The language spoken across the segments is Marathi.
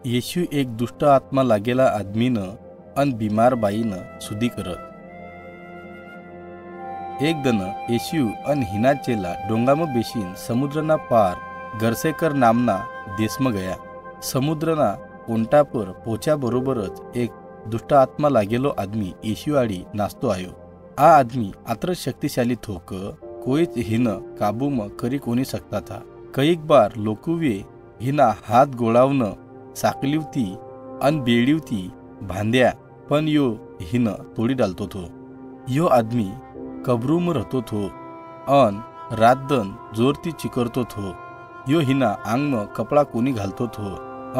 येशू एक दुष्ट आत्मा लागेला आदमीनं अन बिमार बाईनं सुधी करत. एक दन येशू अन हिना चेला डोंगाम बेशीन समुद्रना पार गरसेकर नामना देशम गया. समुद्रना कोंटापर पोच्या बरोबरच एक दुष्ट आत्मा लागेलो आदमी येशू आडी नाचतो आयो. आ आदमी आत्र शक्तिशाली थोक कोईच हिन काबूम करी कोणी सकता था. कईक बार लोकुवे हिना हात गोळावन साकलीवती अन बेडीवती भांद्या पण यो हिन तोडी डालतो थो. यो आदमी कबरूम रहतो थो अन रातदन जोरती चिकरतो थो. यो हिना आंगम कपडा कोणी घालतो थो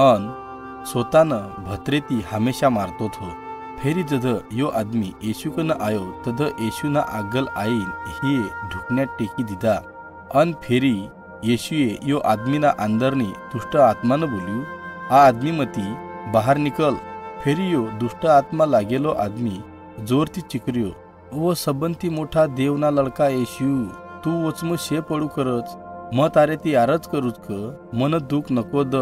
अन स्वतानं भत्रेती हमेशा मारतो थो. फेरी जध यो आदमी येशूकन आयो तध येशूना आगल आईन ही ढुकण्यात टेकी दिदा अन फेरी येशूए यो आदमीना अंदरनी दुष्ट आत्मानं बोल्यू, आ आदमी मती बाहर निकल. फेरी यो दुष्ट आत्मा लागेलो आदमी जोरती चिकरियो, वो सबंती मोठा देवना लडका येशू, तू वचम शे पडू करच, म तारे ती आरच करूच क मन दुख नको द.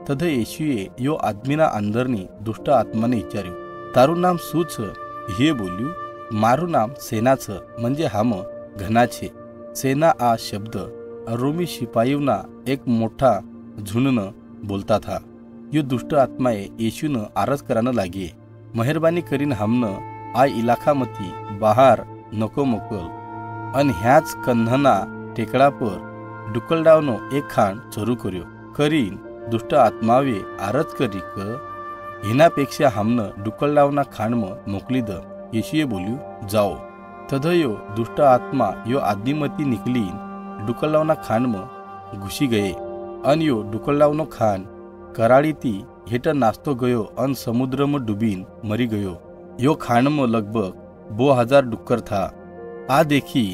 तध येशूए यो आदमीना अंदरनी दुष्ट आत्माने विचार्યું, तारू नाम શું છે? हे बोल्યું, मारू नाम सेना छ, म्हणजे हम घना छे. सेना आ शब्द रोमी शिपाईवना एक मोठा झुंडनं बोलता था. यो दुष्ट आत्माए येशूनं आरज करानं लागे, मेहरबानी करीन हमनं आ इलाकामती बाहर नको मोकल अन ह्याच कंधना टेकडा पर डुकलडावनो एक खाण चरू कर्यो. करीन दुष्ट आत्मावे आरज करी क हिनापेक्षा हमनं डुकलडावना खाणम मोकली द. येशूए बोल्यू, जाओ. तध यो दुष्ट आत्मा यो आदमीमती निकलीन डुकलडावना खाणम घुसी गये अन यो डुकलडावनो खान कराळीती हेठ नाचतो गयो अन समुद्रम डुबीन मरी गयो. यो खाणम लगभग 2000 डुक्कर था. आ देखी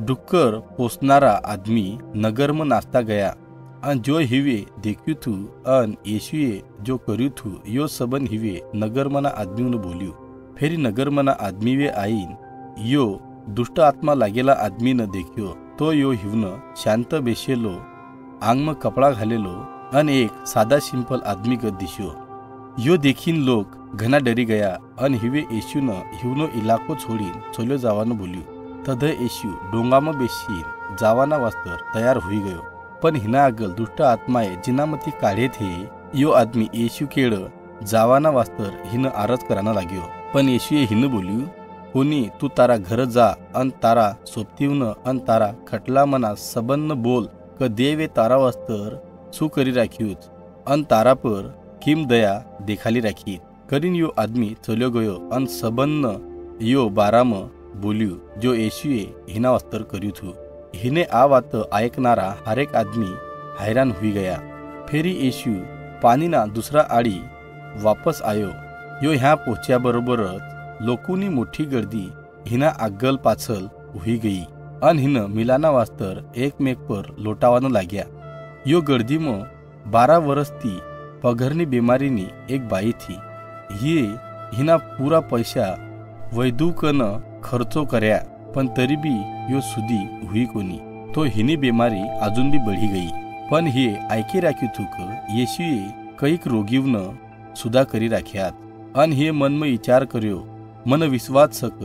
डुक्कर पोसनारा आदमी नगरम नाचता गया अन जो हिवे देख्यू थू अन येशूए जो कर्यू थू यो सबन हिवे नगरमना आदमीनं बोल्यू. फेरी नगरमना आदमीवे आईन यो दुष्ट आत्मा लागेला आदमीनं देख्यो तो यो हिवन शांत बेशेलो आंगम कपडा घालेलो अन एक साधा सिंपल आदमी गत दिश्यो. यो देखीन लोक घना डरी गया अन हिवे येशूनं हिवनो इलाको छोडीन चल्यो जावानं बोल्यू. तध येशू डोंगाम बेशीन जावाना वास्तर तयार हुई गयो. पण हिना आगल दुष्ट आत्माए जिनामती काढे थे. यो आदमी येशू केळ जावाना वास्तर हिन आरज कराना लाग्यो. पण येशूए हिन बोल्यू, कोणी तू तारा घर जा अन तारा सोबतीवन अन तारा खटला मना सबन्न बोल क देवे तारा वास्तर सु करी राख्यूच अन तारा पर किम दया देखाली राखी. करीन यो आदमी चल्यो गयो अन सबन्न यो बाराम बोल्यू जो येशूए हिना वास्तर कर्यू थू. हिने आ वात ऐकनारा हरेक आदमी हैरान हुई गया. फेरी येशू पानीना दुसरा आडी वापस आयो. यो ह्या पोच्या बरोबरच लोकूनी मोठी गर्दी हिना आगल पाछल हुई गई अन हिन मिलाना वास्तर एकमेक पर लोटावानं लाग्या. यो गर्दीम 12 वरसती पघरनी बीमारीनी एक बाई थी. ये हिना पूरा पैसा वैदूकन खर्चो कर्या पण तरी बी यो सुधी हुई कोणी. तो हिनी बीमारी अजून बी बढ़ी गई. पण हे ऐकी राख्यू थूक येशूए कैक रोगीवन सुधा करी राख्यात अन हे मन में विचार कर्यो, मन विश्वास सक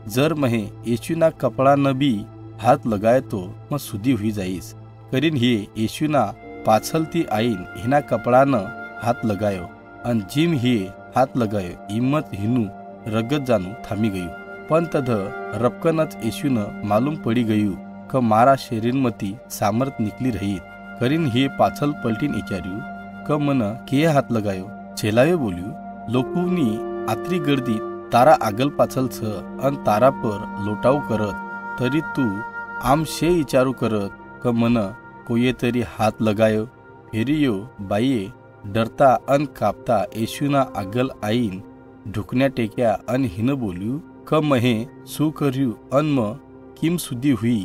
जर महे येशूना कपड़ा न बी हाथ लगाए तो म सुधी हुई जाईस. करीन हे येशूना पाछलती आईन हिना कपड़ा न हाथ लगायो अन जिम हे हाथ लगायो हिम्मत हिनू रगत जानू थामी गयू. पण तध रपकनच येशूनं मालूम पड़ी गयू क मारा शरीरमती सामर्थ निकली रही. करीन हे पाछल पलटीन विचार्यू क मन किये हाथ लगायो. चेलावे बोल्यू, लोकूनी आत्री गर्दी तारा आगल पाछल छ अन तारा पर लोटाऊ करत तरी तू आम शे विचारू करत क मन कोये तरी हाथ लगायो. फेरी यो बाईए डरता अन कापता येशूना आगल आईन ढुकण्या टेक्या अन हिन बोल्यू क महे सु कर्यू अन म किम सुधी हुई.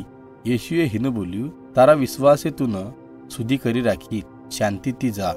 येशूए हिन बोल्यू, तारा विश्वासे तून सुधी करी राखी, शांती ती जा.